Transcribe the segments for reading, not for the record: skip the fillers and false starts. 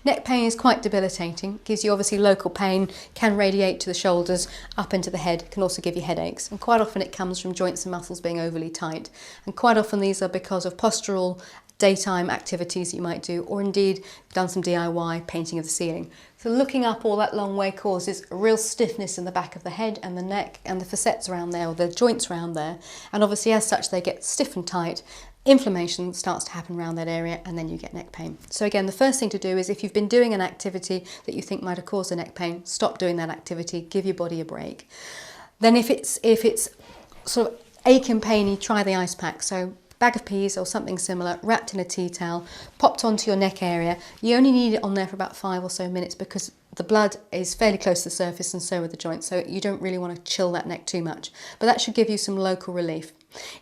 Neck pain is quite debilitating, gives you obviously local pain, can radiate to the shoulders, up into the head, can also give you headaches. And quite often it comes from joints and muscles being overly tight. And quite often these are because of postural daytime activities that you might do, or indeed done some DIY painting of the ceiling. So looking up all that long way causes a real stiffness in the back of the head and the neck and the facets around there, or the joints around there. And obviously as such they get stiff and tight. Inflammation starts to happen around that area, and then you get neck pain. So again, the first thing to do is if you've been doing an activity that you think might have caused the neck pain, stop doing that activity, give your body a break. Then if it's sort of ache and painy, try the ice pack. So bag of peas or something similar, wrapped in a tea towel, popped onto your neck area. You only need it on there for about 5 or so minutes because the blood is fairly close to the surface and so are the joints, so you don't really want to chill that neck too much. But that should give you some local relief.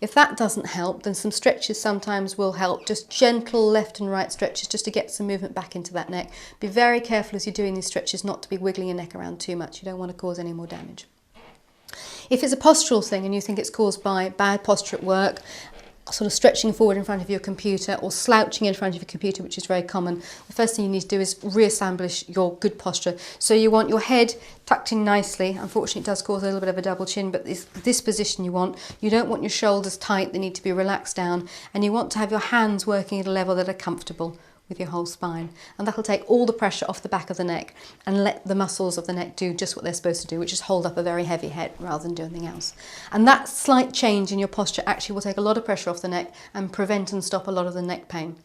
If that doesn't help, then some stretches sometimes will help, just gentle left and right stretches just to get some movement back into that neck. Be very careful as you're doing these stretches not to be wiggling your neck around too much. You don't want to cause any more damage. If it's a postural thing and you think it's caused by bad posture at work, sort of stretching forward in front of your computer or slouching in front of your computer, which is very common, the first thing you need to do is re-establish your good posture. So you want your head tucked in nicely. Unfortunately it does cause a little bit of a double chin, but this position you want. You don't want your shoulders tight, they need to be relaxed down, and you want to have your hands working at a level that are comfortable with your whole spine, and that'll take all the pressure off the back of the neck and let the muscles of the neck do just what they're supposed to do, which is hold up a very heavy head rather than do anything else. And that slight change in your posture actually will take a lot of pressure off the neck and prevent and stop a lot of the neck pain.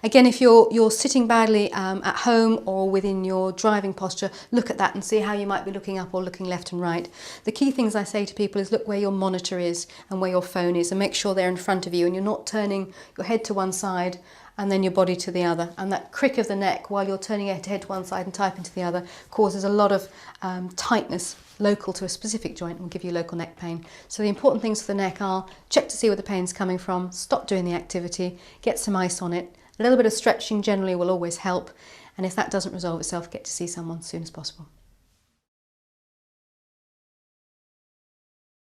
Again, if you're sitting badly at home or within your driving posture, look at that and see how you might be looking up or looking left and right. The key things I say to people is look where your monitor is and where your phone is, and make sure they're in front of you and you're not turning your head to one side and then your body to the other. And that crick of the neck while you're turning your head to one side and typing to the other causes a lot of tightness local to a specific joint and will give you local neck pain. So the important things for the neck are check to see where the pain's coming from, stop doing the activity, get some ice on it. A little bit of stretching generally will always help, and if that doesn't resolve itself, get to see someone as soon as possible.